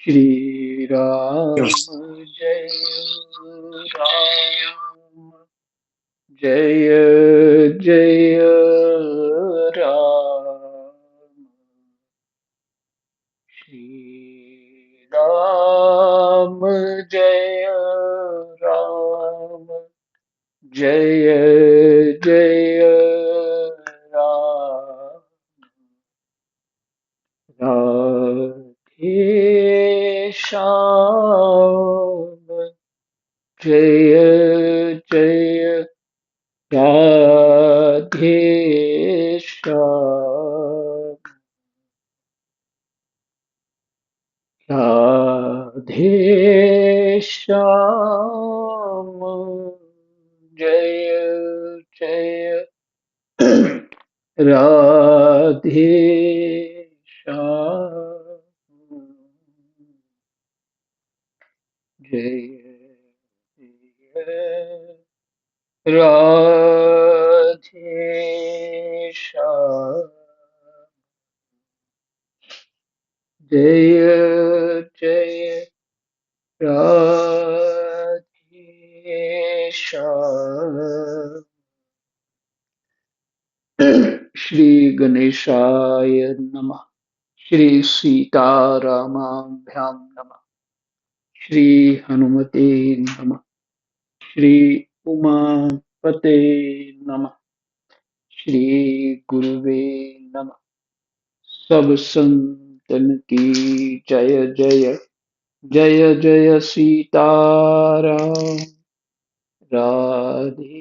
Shri Ram Yes. जय राम जय जय राम श्री राम जय राम जय जय राम राधे श्याम जय जय राधे श्याम राधे श्याम जय जय राधे श्याम जय जय राधे श्याम जय जय राधे श्याम श्री गणेशाय नमः। श्री सीतारामाभ्यां नमः। श्री हनुमते नमः। श्री उमापते नमः। श्री गुरुवे नमः। सब संतन की जय जय। जय जय सीताराम। राधे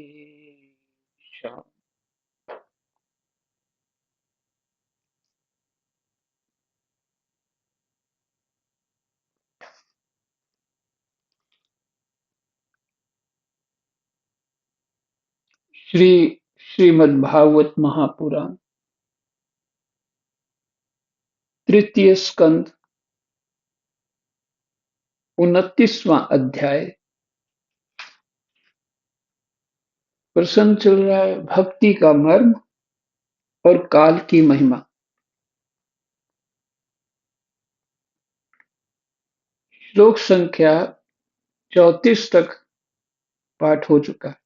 श्याम। श्री श्रीमद्भागवत महापुराण तृतीय स्कंद 29वां अध्याय। प्रसंग चल रहा है भक्ति का मर्म और काल की महिमा। श्लोक संख्या 34 तक पाठ हो चुका है।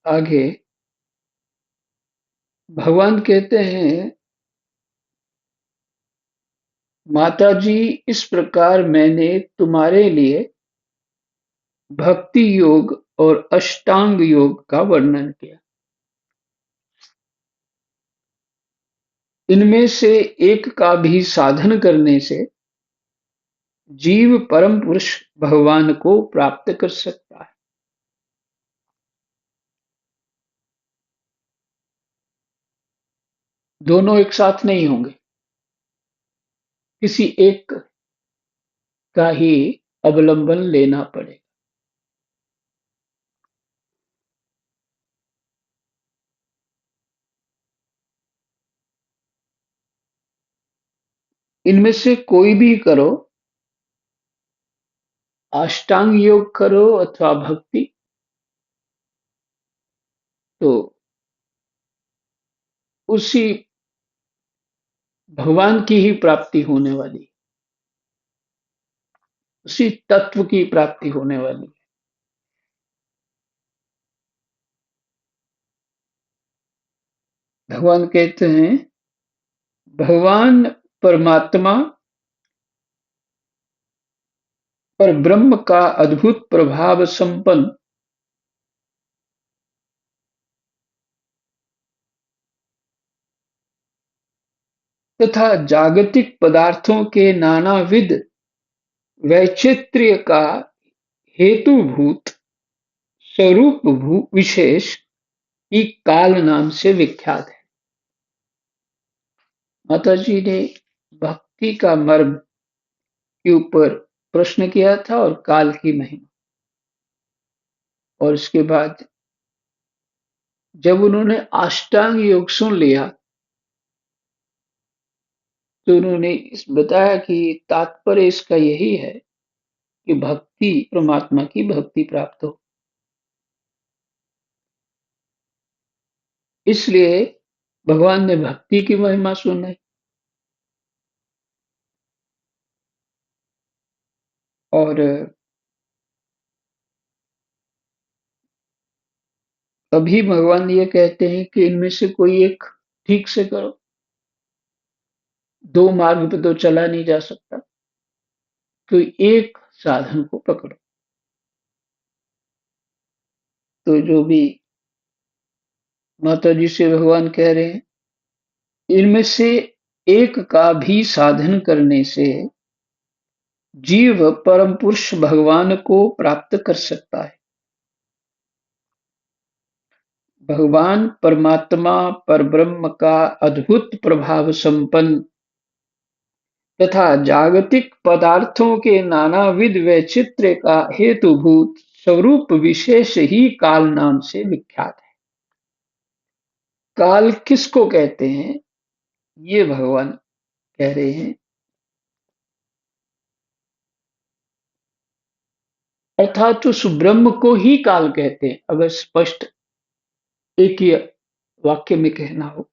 आगे भगवान कहते हैं, माता जी, इस प्रकार मैंने तुम्हारे लिए भक्ति योग और अष्टांग योग का वर्णन किया। इनमें से एक का भी साधन करने से जीव परम पुरुष भगवान को प्राप्त कर सकता है। दोनों एक साथ नहीं होंगे, किसी एक का ही अवलंबन लेना पड़ेगा। इनमें से कोई भी करो, अष्टांग योग करो अथवा भक्ति, तो उसी भगवान की ही प्राप्ति होने वाली, उसी तत्व की प्राप्ति होने वाली। भगवान कहते हैं, भगवान परमात्मा पर ब्रह्म का अद्भुत प्रभाव संपन्न तथा जागतिक पदार्थों के नानाविध वैचित्र्य का हेतुभूत स्वरूप विशेष ही काल नाम से विख्यात है। माता जी ने भक्ति का मर्म के ऊपर प्रश्न किया था और काल की महिमा, और इसके बाद जब उन्होंने अष्टांग योग सुन लिया तो उन्होंने बताया कि तात्पर्य इसका यही है कि भक्ति परमात्मा की भक्ति प्राप्त हो। इसलिए भगवान ने भक्ति की महिमा सुनाई। और अभी भगवान ये कहते हैं कि इनमें से कोई एक ठीक से करो। दो मार्ग पे तो चला नहीं जा सकता, तो एक साधन को पकड़ो। तो जो भी माता जी से भगवान कह रहे हैं, इनमें से एक का भी साधन करने से जीव परम पुरुष भगवान को प्राप्त कर सकता है। भगवान परमात्मा परब्रह्म का अद्भुत प्रभाव संपन्न तथा जागतिक पदार्थों के नानाविध वैचित्र्य का हेतुभूत स्वरूप विशेष ही काल नाम से विख्यात है। काल किसको कहते हैं, ये भगवान कह रहे हैं। अर्थात उस ब्रह्म को ही काल कहते हैं, अगर स्पष्ट एक ही वाक्य में कहना हो।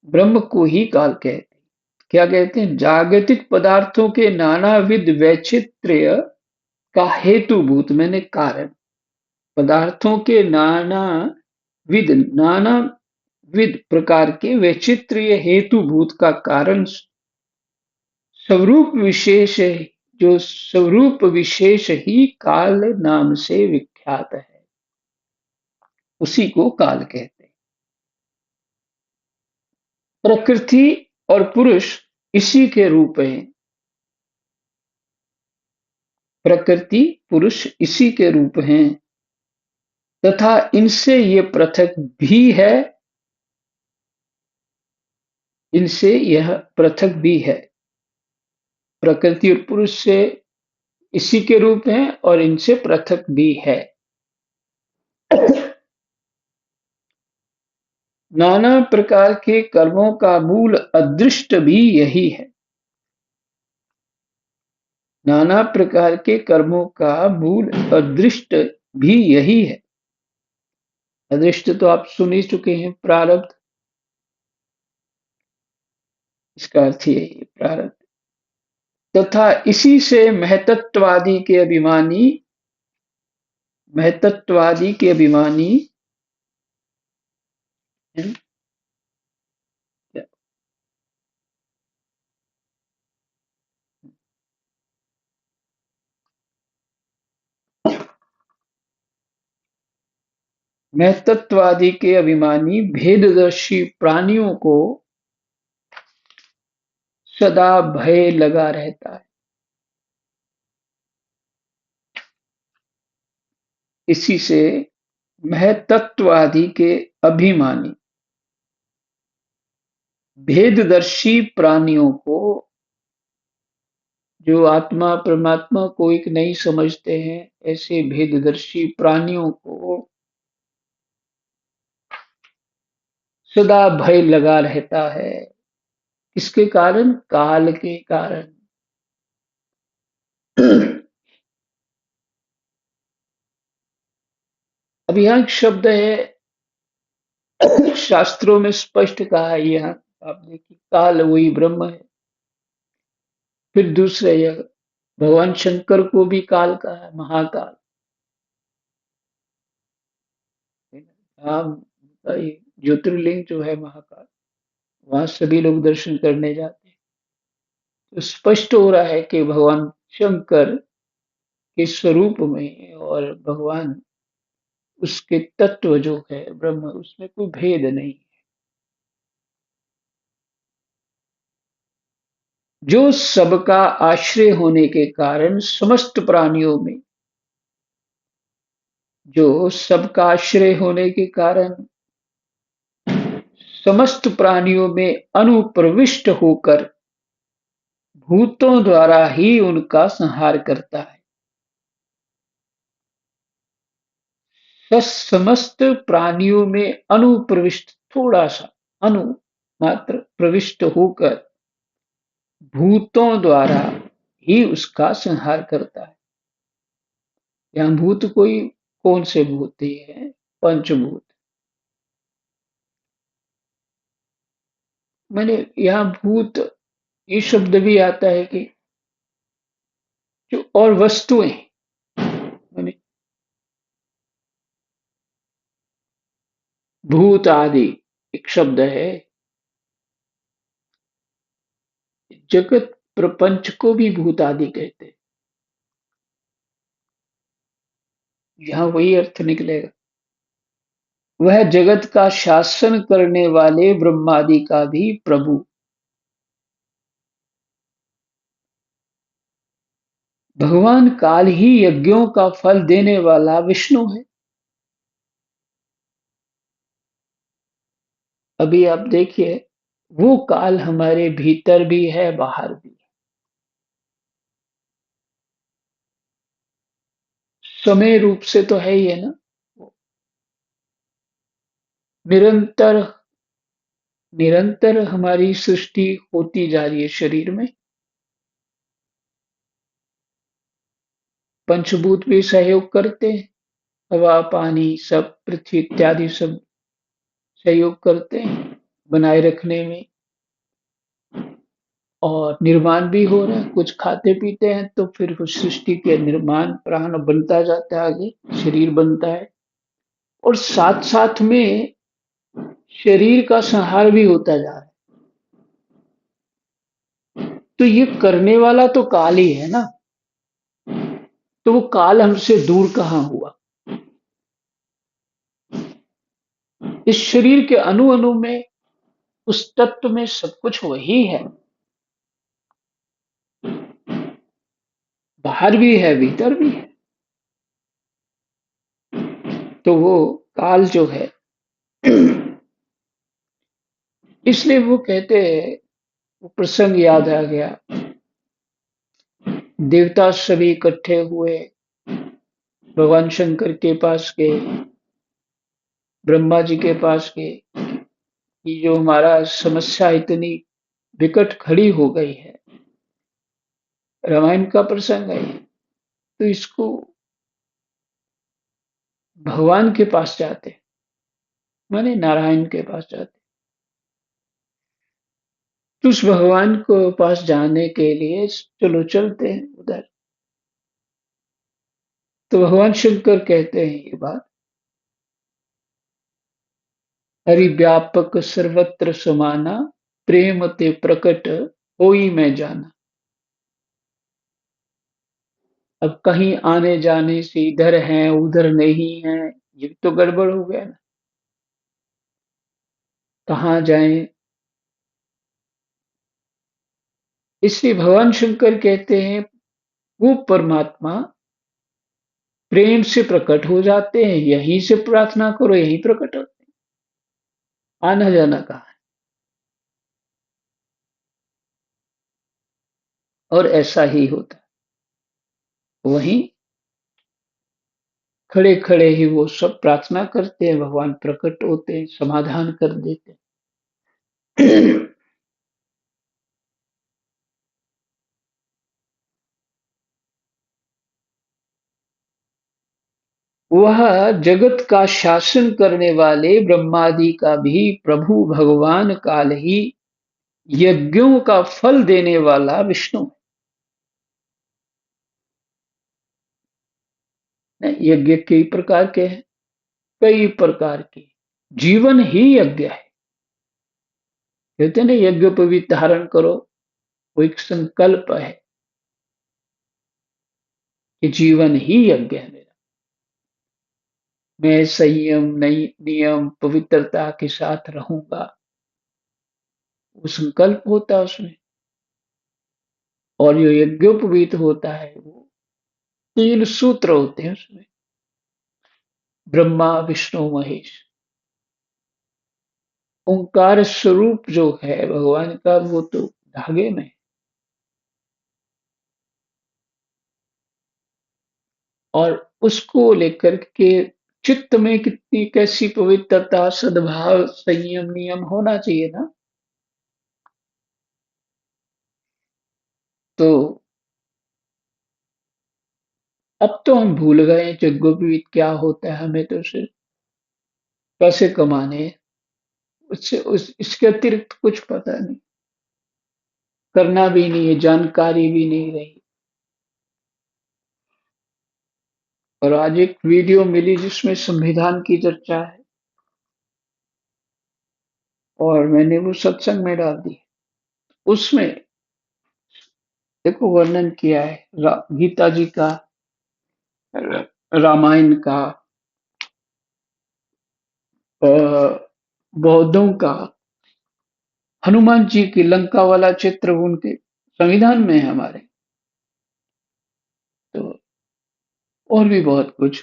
ब्रह्म को ही काल कहते हैं। क्या कहते हैं, जागतिक पदार्थों के नानाविध वैचित्र्य का हेतुभूत मैंने कारण, पदार्थों के नाना विध प्रकार के वैचित्र्य हेतुभूत का कारण स्वरूप विशेष है, जो स्वरूप विशेष ही काल नाम से विख्यात है, उसी को काल कहते हैं। प्रकृति और पुरुष इसी के रूप हैं। प्रकृति पुरुष इसी के रूप हैं तथा इनसे ये पृथक भी है, इनसे यह पृथक भी है। प्रकृति और पुरुष से इसी के रूप हैं और इनसे पृथक भी है। नाना प्रकार के कर्मों का मूल अदृष्ट भी यही है। नाना प्रकार के कर्मों का मूल अदृष्ट भी यही है। अदृष्ट तो आप सुन ही चुके हैं, प्रारब्ध। इसका अर्थ यही है, प्रारब्ध। तथा इसी से महतत्वादी के अभिमानी महतत्वादी के अभिमानी भेददर्शी प्राणियों को सदा भय लगा रहता है। इसी से महतत्वादी के अभिमानी भेददर्शी प्राणियों को, जो आत्मा परमात्मा को एक नहीं समझते हैं, ऐसे भेददर्शी प्राणियों को सदा भय लगा रहता है। किसके कारण, काल के कारण। अब यहाँ एक शब्द है, शास्त्रों में स्पष्ट कहा है, यहाँ आप देखिए, काल वही ब्रह्म है। फिर दूसरे जगह भगवान शंकर को भी काल कहा है, महाकाल। हाँ, ये ज्योतिर्लिंग जो है महाकाल, वहां सभी लोग दर्शन करने जाते हैं। तो स्पष्ट हो रहा है कि भगवान शंकर के स्वरूप में और भगवान उसके तत्व जो है ब्रह्म, उसमें कोई भेद नहीं। जो सबका आश्रय होने के कारण समस्त प्राणियों में, जो सबका आश्रय होने के कारण समस्त प्राणियों में अनुप्रविष्ट होकर भूतों द्वारा ही उनका संहार करता है। समस्त प्राणियों में अनुप्रविष्ट, थोड़ा सा अनु मात्र प्रविष्ट होकर भूतों द्वारा ही उसका संहार करता है। यहाँ भूत कोई कौन से भूत ही है? पंचभूत। मैंने यहाँ भूत ये शब्द भी आता है कि जो और वस्तुएं माने भूत आदि एक शब्द है। जगत प्रपंच को भी भूत आदि कहते हैं। यहाँ वही अर्थ निकलेगा। वह जगत का शासन करने वाले ब्रह्मादि का भी प्रभु। भगवान काल ही यज्ञों का फल देने वाला विष्णु है। अभी आप देखिए, वो काल हमारे भीतर भी है, बाहर भी है। समय रूप से तो है ही है ना। निरंतर निरंतर हमारी सृष्टि होती जा रही है शरीर में। पंचभूत भी सहयोग करते हैं। हवा, पानी सब, पृथ्वी इत्यादि सब सहयोग करते हैं बनाए रखने में। और निर्माण भी हो रहा है। कुछ खाते पीते हैं तो फिर उस सृष्टि के निर्माण प्राण बनता जाता है, आगे शरीर बनता है। और साथ साथ में शरीर का संहार भी होता जा रहा है। तो ये करने वाला तो काल ही है ना। तो वो काल हमसे दूर कहाँ हुआ। इस शरीर के अणु अणु में, उस तत्व में सब कुछ वही है। बाहर भी है, भीतर भी है। तो वो काल जो है, इसलिए वो कहते हैं, वो प्रसंग याद आ गया। देवता सभी इकट्ठे हुए, भगवान शंकर के पास गए, ब्रह्मा जी के पास गए कि जो हमारा समस्या इतनी विकट खड़ी हो गई है। रामायण का प्रसंग है। तो इसको भगवान के पास जाते, माने नारायण के पास जाते। तो उस भगवान को पास जाने के लिए चलो चलते हैं उधर। तो भगवान शंकर कहते हैं ये बात, हरि व्यापक सर्वत्र समाना, प्रेम ते प्रकट होई मैं जाना। अब कहीं आने जाने से इधर हैं उधर नहीं है, ये तो गड़बड़ हो गया ना। कहाँ जाएं। इसलिए भगवान शंकर कहते हैं वो परमात्मा प्रेम से प्रकट हो जाते हैं। यहीं से प्रार्थना करो, यहीं प्रकट होते हैं। आना जाना कहाँ है। और ऐसा ही होता है। वहीं खड़े खड़े ही वो सब प्रार्थना करते हैं, भगवान प्रकट होते हैं, समाधान कर देते हैं। वह जगत का शासन करने वाले ब्रह्मादि का भी प्रभु भगवान काल ही यज्ञों का फल देने वाला विष्णु है। यज्ञ कई प्रकार के हैं, कई प्रकार के। जीवन ही यज्ञ है। कहते हैं ना, यज्ञोपवीत धारण करो। वो एक संकल्प है कि जीवन ही यज्ञ है मेरा। मैं संयम नई नियम पवित्रता के साथ रहूंगा। वो संकल्प होता है उसमें। और जो यज्ञोपवीत होता है वो तीन सूत्र होते हैं उसमें, ब्रह्मा विष्णु महेश। ओंकार स्वरूप जो है भगवान का, वो तो धागे में। और उसको लेकर के चित्त में कितनी कैसी पवित्रता, सद्भाव, संयम नियम होना चाहिए ना। तो अब तो हम भूल गए हैं यज्ञोपवीत क्या होता है, हमें तो सिर्फ पैसे कमाने हैं, उससे इसके अतिरिक्त कुछ पता नहीं, करना भी नहीं है, जानकारी भी नहीं रही। और आज एक वीडियो मिली जिसमें संविधान की चर्चा है, और मैंने वो सत्संग में डाल दी। उसमें देखो वर्णन किया है गीता जी का, रामायण का, अ, बौद्धों का, हनुमान जी की लंका वाला चित्र उनके संविधान में है हमारे। तो और भी बहुत कुछ।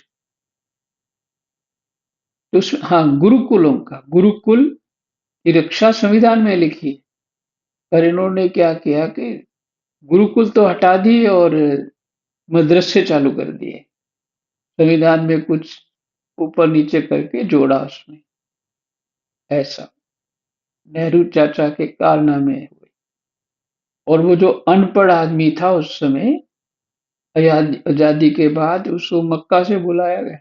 तो उसमें हाँ, गुरुकुलों का, गुरुकुल की रक्षा संविधान में लिखी है। पर इन्होंने क्या किया कि गुरुकुल तो हटा दिए और मदरसे चालू कर दिए, संविधान में कुछ ऊपर नीचे करके जोड़ा उसमें। ऐसा नेहरू चाचा के कारनामे हुए। और वो जो अनपढ़ आदमी था उस समय, आजादी के बाद उसको मक्का से बुलाया गया।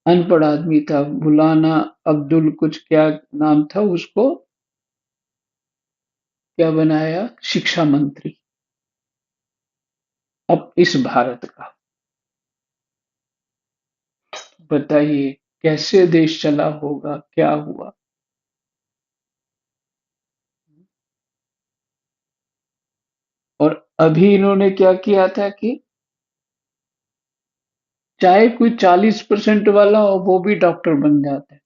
अनपढ़ आदमी था, बुलाना अब्दुल कुछ क्या नाम था, उसको क्या बनाया, शिक्षा मंत्री। अब इस भारत का बताइए कैसे देश चला होगा, क्या हुआ। और अभी इन्होंने क्या किया था कि चाहे कोई 40% वाला हो वो भी डॉक्टर बन जाता है,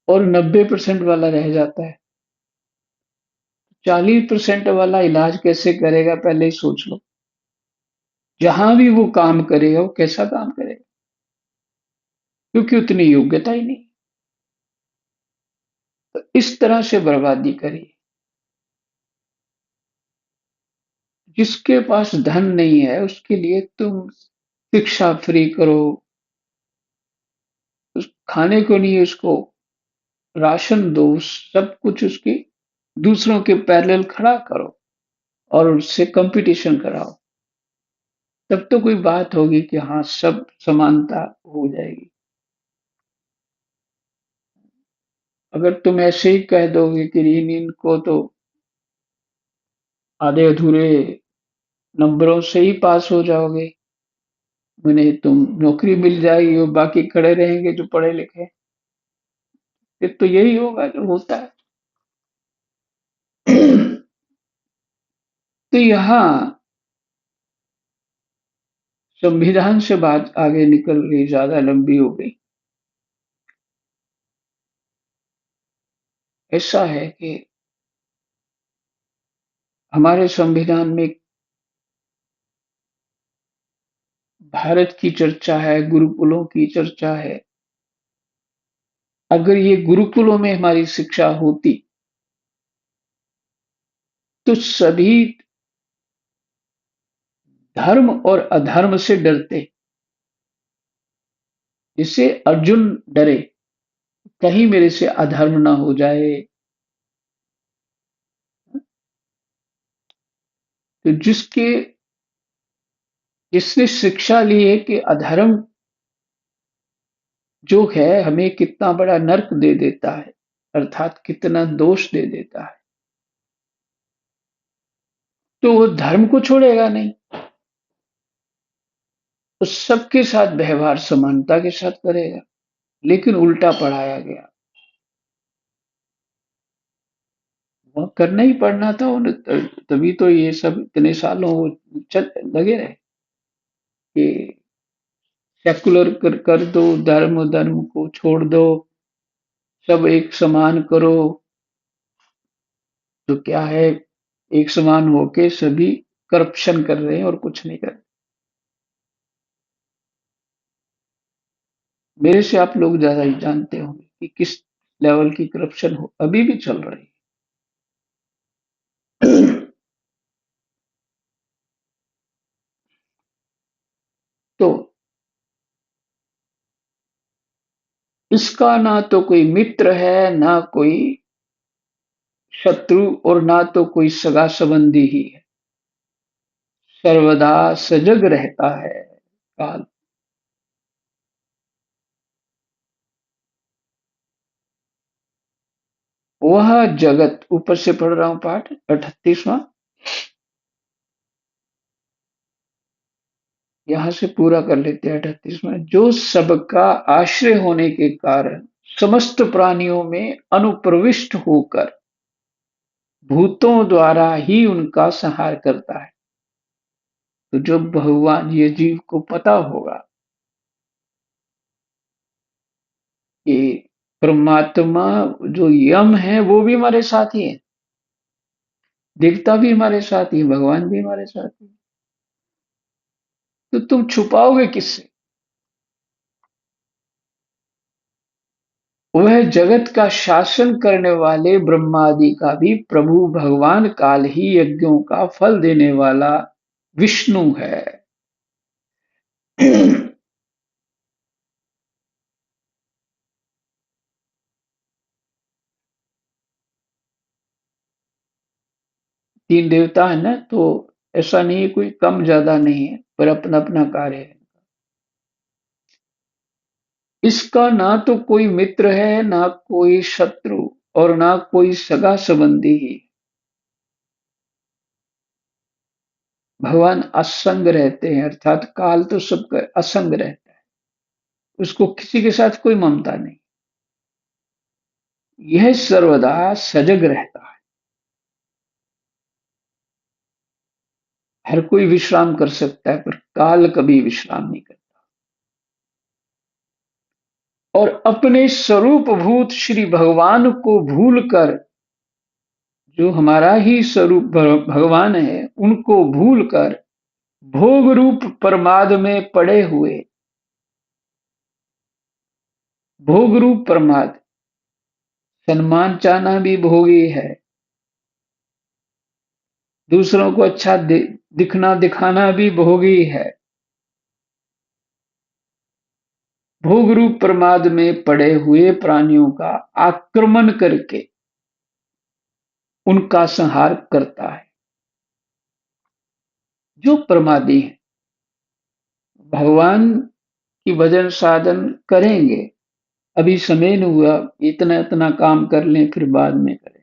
और 90% वाला रह जाता है। 40% वाला इलाज कैसे करेगा पहले ही सोच लो। जहां भी वो काम करेगा वो कैसा काम करेगा, क्योंकि उतनी योग्यता ही नहीं। तो इस तरह से बर्बादी करी। जिसके पास धन नहीं है उसके लिए तुम शिक्षा फ्री करो, उस खाने को नहीं उसको राशन दो, सब कुछ उसकी दूसरों के पैरेलल खड़ा करो और उससे कंपटीशन कराओ। तब तो कोई बात होगी कि हाँ सब समानता हो जाएगी। अगर तुम ऐसे ही कह दोगे कि इनको तो आधे अधूरे नंबरों से ही पास हो जाओगे, उन्हें तुम नौकरी मिल जाएगी और बाकी खड़े रहेंगे जो पढ़े लिखे, फिर तो यही होगा जो होता है। तो यहाँ संविधान से बात आगे निकल गई, ज्यादा लंबी हो गई। ऐसा है कि हमारे संविधान में भारत की चर्चा है, गुरुकुलों की चर्चा है। अगर ये गुरुकुलों में हमारी शिक्षा होती तो सभी धर्म और अधर्म से डरते। जिससे अर्जुन डरे, कहीं मेरे से अधर्म ना हो जाए। तो जिसने शिक्षा ली है कि अधर्म जो है हमें कितना बड़ा नर्क दे देता है, अर्थात कितना दोष दे देता है, तो वो धर्म को छोड़ेगा नहीं। तो सबके साथ व्यवहार समानता के साथ करेगा। लेकिन उल्टा पढ़ाया गया, वह करना ही पड़ना था उन्हें। तभी तो ये सब इतने सालों वो चल लगे रहे कि सेकुलर कर दो, धर्म धर्म को छोड़ दो, सब एक समान करो। तो क्या है, एक समान होके सभी करप्शन कर रहे हैं और कुछ नहीं कर रहे। मेरे से आप लोग ज्यादा ही जानते होंगे कि किस लेवल की करप्शन हो अभी भी चल रही है। तो इसका ना तो कोई मित्र है, ना कोई शत्रु, और ना तो कोई सगा संबंधी ही है। सर्वदा सजग रहता है काल। वह जगत, ऊपर से पढ़ रहा हूं पाठ 38वां, यहां से पूरा कर लेते हैं 38वां। जो सबका आश्रय होने के कारण समस्त प्राणियों में अनुप्रविष्ट होकर भूतों द्वारा ही उनका संहार करता है। तो जब भगवान ये जीव को पता होगा कि परमात्मा जो यम है वो भी हमारे साथ ही है, देवता भी हमारे साथ ही, भगवान भी हमारे साथ ही, तो तुम छुपाओगे किससे? वह जगत का शासन करने वाले ब्रह्मादि का भी प्रभु भगवान काल ही यज्ञों का फल देने वाला विष्णु है। 3 देवता है ना, तो ऐसा नहीं है कोई कम ज्यादा नहीं है, पर अपना अपना कार्य है। इसका ना तो कोई मित्र है, ना कोई शत्रु, और ना कोई सगा संबंधी ही। भगवान असंग रहते हैं, अर्थात काल तो सबका असंग रहता है, उसको किसी के साथ कोई ममता नहीं। यह सर्वदा सजग रहता है। हर कोई विश्राम कर सकता है, पर काल कभी विश्राम नहीं करता। और अपने स्वरूप भूत श्री भगवान को भूलकर, जो हमारा ही स्वरूप भगवान है, उनको भूलकर भोग रूप प्रमाद में पड़े हुए, भोग रूप प्रमाद, सम्मान चाहना भी भोगी है, दूसरों को अच्छा दिखना दिखाना भी भोगी है। भोग रूप प्रमाद में पड़े हुए प्राणियों का आक्रमण करके उनका संहार करता है। जो प्रमादी है, भगवान की भजन साधन करेंगे, अभी समय नहीं हुआ, इतना इतना काम कर लें फिर बाद में करें,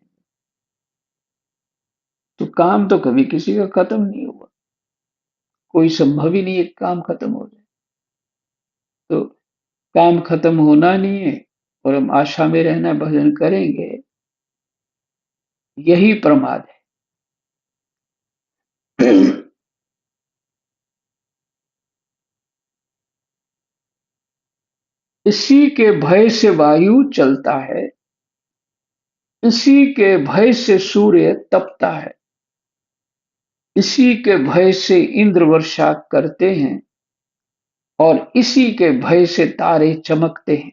तो काम तो कभी किसी का खत्म नहीं हुआ। कोई संभव ही नहीं है काम खत्म हो जाए। तो काम खत्म होना नहीं है, और हम आशा में रहना, भजन करेंगे, यही प्रमाद है। इसी के भय से वायु चलता है, इसी के भय से सूर्य तपता है, इसी के भय से इंद्र वर्षा करते हैं, और इसी के भय से तारे चमकते हैं।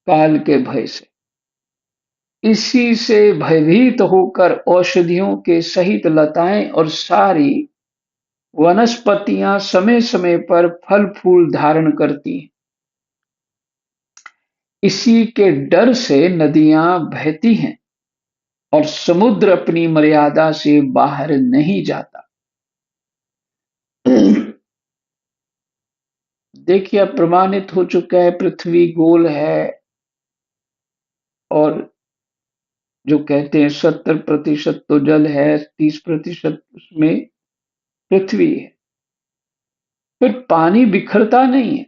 काल के भय से, इसी से भयभीत होकर औषधियों के सहित लताएं और सारी वनस्पतियां समय समय पर फल फूल धारण करती हैं। इसी के डर से नदियां बहती हैं, और समुद्र अपनी मर्यादा से बाहर नहीं जाता। देखिए, अब प्रमाणित हो चुका है पृथ्वी गोल है, और जो कहते हैं 70% तो जल है, 30% उसमें पृथ्वी है। फिर पानी बिखरता नहीं है,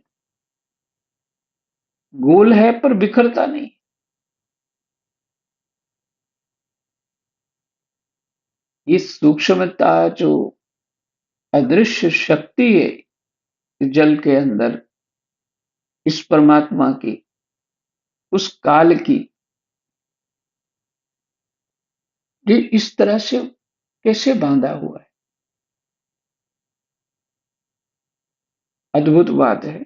गोल है पर बिखरता नहीं। ये सूक्ष्मता, जो अदृश्य शक्ति है जल के अंदर, इस परमात्मा की, उस काल की, ये इस तरह से कैसे बांधा हुआ है, अद्भुत बात है।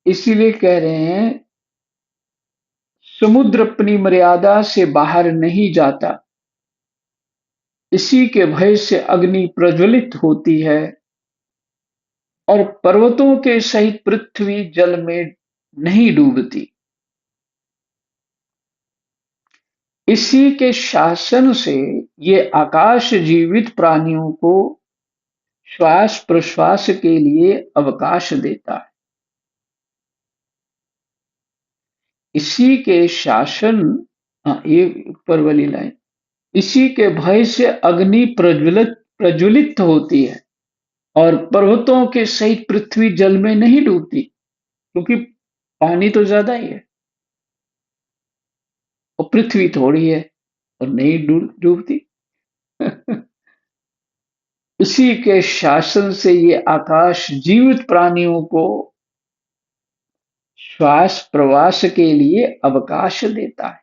इसीलिए कह रहे हैं, समुद्र अपनी मर्यादा से बाहर नहीं जाता, इसी के भय से अग्नि प्रज्वलित होती है, और पर्वतों के सहित पृथ्वी जल में नहीं डूबती। इसी के शासन से ये आकाश जीवित प्राणियों को श्वास प्रश्वास के लिए अवकाश देता है। इसी के शासन, हाँ, ये ऊपर वाली लाइन, इसी के भय से अग्नि प्रज्वलित प्रज्वलित होती है और पर्वतों के सहित पृथ्वी जल में नहीं डूबती, क्योंकि पानी तो ज्यादा ही है और पृथ्वी थोड़ी है और नहीं डूबती। इसी के शासन से ये आकाश जीवित प्राणियों को श्वास प्रवास के लिए अवकाश देता है।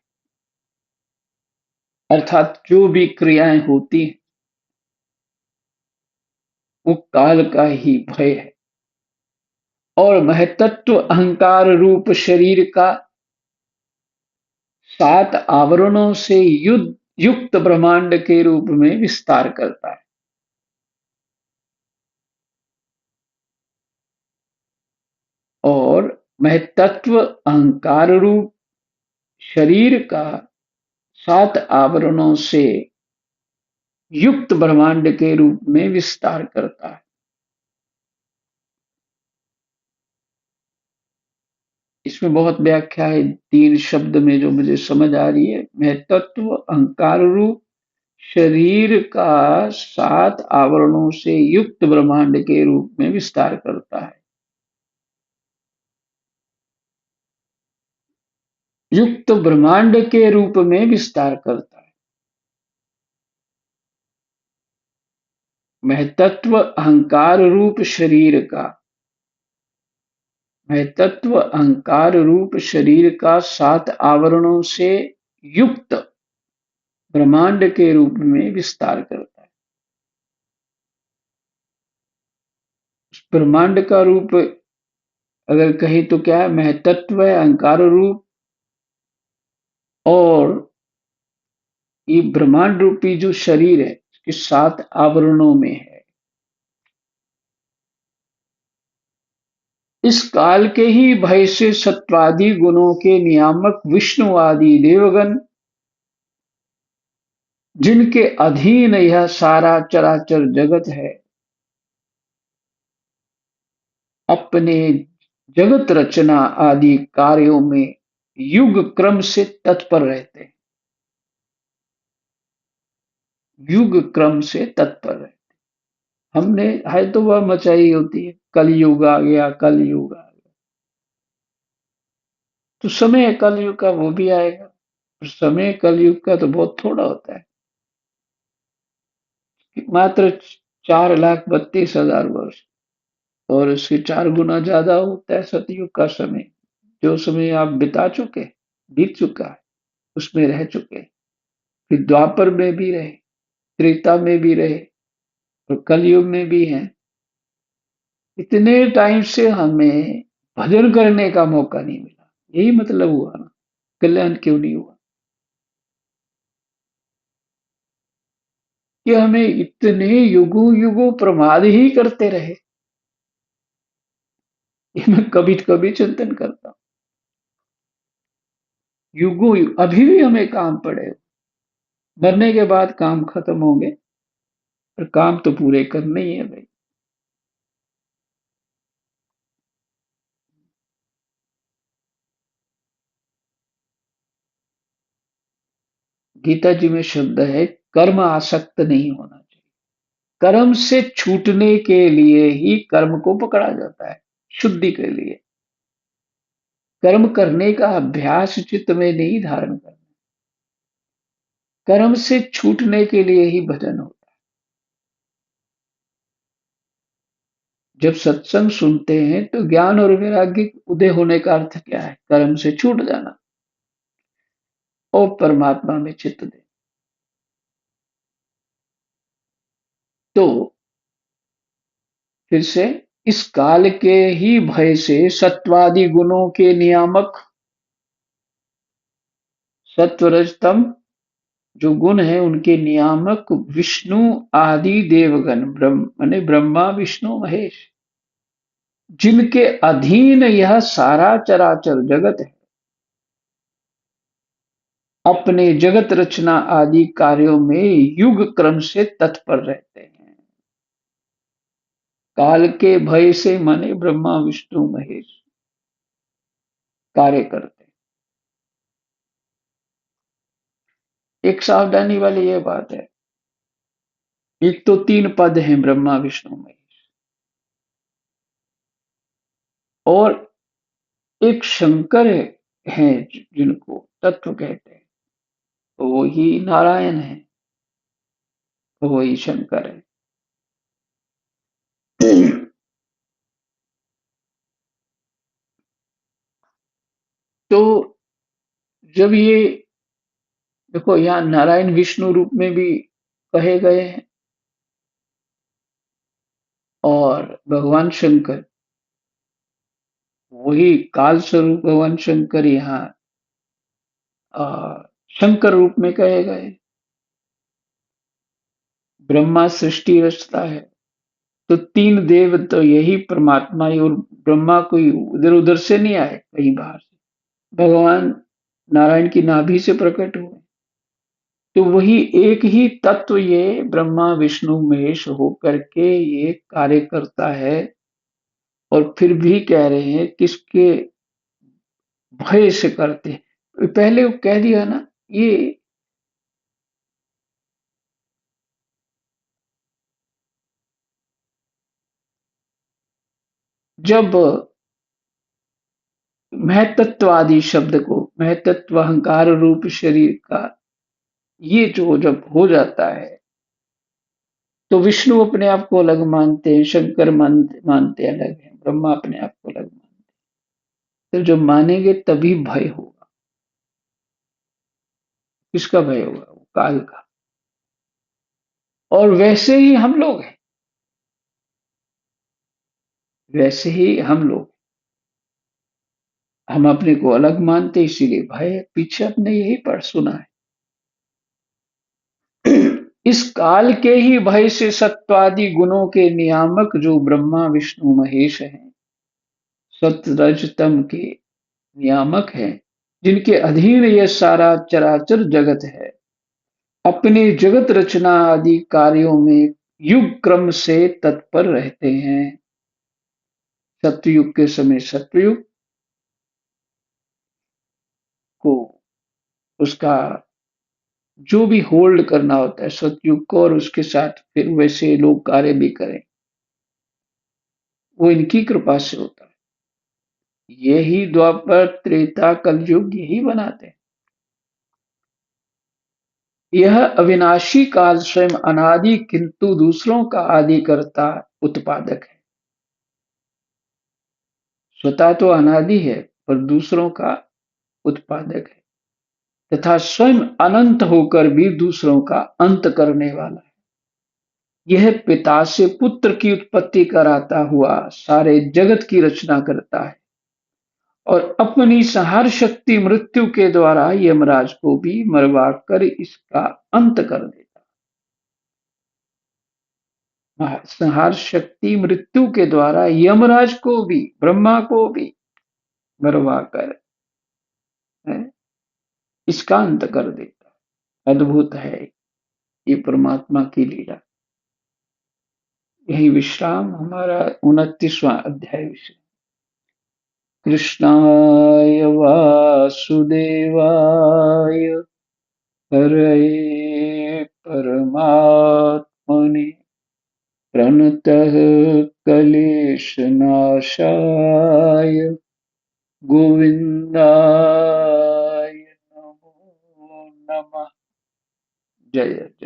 अर्थात जो भी क्रियाएं होती हैं वो काल का ही भय है। और महतत्व अहंकार रूप शरीर का 7 आवरणों से युक्त ब्रह्मांड के रूप में विस्तार करता है। और महतत्व अहंकार रूप शरीर का 7 आवरणों से युक्त ब्रह्मांड के रूप में विस्तार करता है। इसमें बहुत व्याख्या है, 3 शब्द में जो मुझे समझ आ रही है। महतत्व अहंकार रूप शरीर का 7 आवरणों से युक्त ब्रह्मांड के रूप में विस्तार करता है। युक्त ब्रह्मांड के रूप में विस्तार करता है। महतत्व अहंकार रूप शरीर का, महतत्व अहंकार रूप शरीर का 7 आवरणों से युक्त ब्रह्मांड के रूप में विस्तार करता है। ब्रह्मांड का रूप अगर कहें तो क्या है, महतत्व है, अहंकार रूप, और ये ब्रह्मांड रूपी जो शरीर है इसके 7 आवरणों में है। इस काल के ही भय से सत्वादि गुणों के नियामक विष्णु आदि देवगण, जिनके अधीन यह सारा चराचर जगत है, अपने जगत रचना आदि कार्यों में युग क्रम से तत्पर रहते हैं। युग क्रम से तत्पर रहते हैं। हमने है तो वह मचाई होती है, कल युग आ गया, कल युग आ गया, तो समय कल युग का वो भी आएगा। समय कल युग का तो बहुत थोड़ा होता है, मात्र 4,32,000 वर्ष, और इससे 4 गुना ज्यादा होता है सतयुग का समय। जो समय आप बिता चुके, बीत चुका है, उसमें रह चुके, फिर द्वापर में भी रहे, त्रेता में भी रहे और कलयुग में भी हैं। इतने टाइम से हमें भजन करने का मौका नहीं मिला। यही मतलब हुआ ना, कल्याण क्यों नहीं हुआ, कि हमें इतने युगों युगों प्रमाद ही करते रहे। ये मैं कभी कभी चिंतन करता हूँ। युगों अभी भी हमें काम पड़े, मरने के बाद काम खत्म होंगे, पर काम तो पूरे करने ही है भाई। गीता जी में शब्द है, कर्म आसक्त नहीं होना चाहिए। कर्म से छूटने के लिए ही कर्म को पकड़ा जाता है, शुद्धि के लिए। कर्म करने का अभ्यास चित्त में नहीं धारण करना। कर्म से छूटने के लिए ही भजन होता है। जब सत्संग सुनते हैं तो ज्ञान और वैराग्य के उदय होने का अर्थ क्या है? कर्म से छूट जाना और परमात्मा में चित्त दे। तो फिर से, इस काल के ही भय से सत्वादि गुणों के नियामक, सत्व रज तम जो गुण है उनके नियामक विष्णु आदि देवगण, ब्रह्म माने ब्रह्मा विष्णु महेश, जिनके अधीन यह सारा चराचर जगत है, अपने जगत रचना आदि कार्यों में युग क्रम से तत्पर रहते हैं। काल के भय से माने ब्रह्मा विष्णु महेश कार्य करते हैं। एक सावधानी वाली यह बात है, एक तो तीन पद हैं ब्रह्मा विष्णु महेश, और एक शंकर है जिनको तत्व कहते हैं, तो वो ही नारायण है, तो वही शंकर है। तो जब ये देखो, यहाँ नारायण विष्णु रूप में भी कहे गए हैं, और भगवान शंकर वही काल स्वरूप भगवान शंकर यहाँ अ, शंकर रूप में कहे गए। ब्रह्मा सृष्टि रचता है, तो तीन देव तो यही परमात्मा ही, और ब्रह्मा कोई इधर उधर से नहीं आए कहीं बाहर से, भगवान नारायण की नाभि से प्रकट हुए। तो वही एक ही तत्व ये ब्रह्मा विष्णु महेश होकर के ये कार्य करता है, और फिर भी कह रहे हैं किसके भय से करते हैं। पहले वो कह दिया ना, ये जब महतत्वादि शब्द को, महतत्व अहंकार रूप शरीर का ये जो जब हो जाता है, तो विष्णु अपने आप को अलग मानते हैं, शंकर मानते अलग है, ब्रह्मा अपने आप को अलग मानते हैं। तो जब मानेंगे तभी भय होगा। किसका भय होगा? वो काल का। और वैसे ही हम लोग हैं, वैसे ही हम लोग, हम अपने को अलग मानते इसीलिए भय है। पीछे अपने यही पढ़ सुना है। इस काल के ही भय से सत्वादि गुणों के नियामक जो ब्रह्मा विष्णु महेश हैं, सत रज तम के नियामक हैं, जिनके अधीन यह सारा चराचर जगत है, अपने जगत रचना आदि कार्यों में युग क्रम से तत्पर रहते हैं। सतयुग के समय सतयुग को, उसका जो भी होल्ड करना होता है सतयुग को, और उसके साथ फिर वैसे लोग कार्य भी करें, वो इनकी कृपा से होता है। यही द्वापर त्रेता कलयुग यही बनाते हैं। यह अविनाशी काल स्वयं अनादि किंतु दूसरों का आदि करता उत्पादक है। स्वतः तो अनादि है, पर दूसरों का उत्पादक है, तथा स्वयं अनंत होकर भी दूसरों का अंत करने वाला है। यह पिता से पुत्र की उत्पत्ति कराता हुआ सारे जगत की रचना करता है, और अपनी संहार शक्ति मृत्यु के द्वारा यमराज को भी मरवा कर इसका अंत कर देता है। संहार शक्ति मृत्यु के द्वारा यमराज को भी, ब्रह्मा को भी मरवा कर इसका अंत कर देता है। अद्भुत है ये परमात्मा की लीला। यही विश्राम हमारा 29वां अध्याय विश्राम। कृष्णाय वासुदेवाय हरये परमात्मने प्रणतः क्लेशनाशाय गोविन्दाय नमो नमः। जय जय।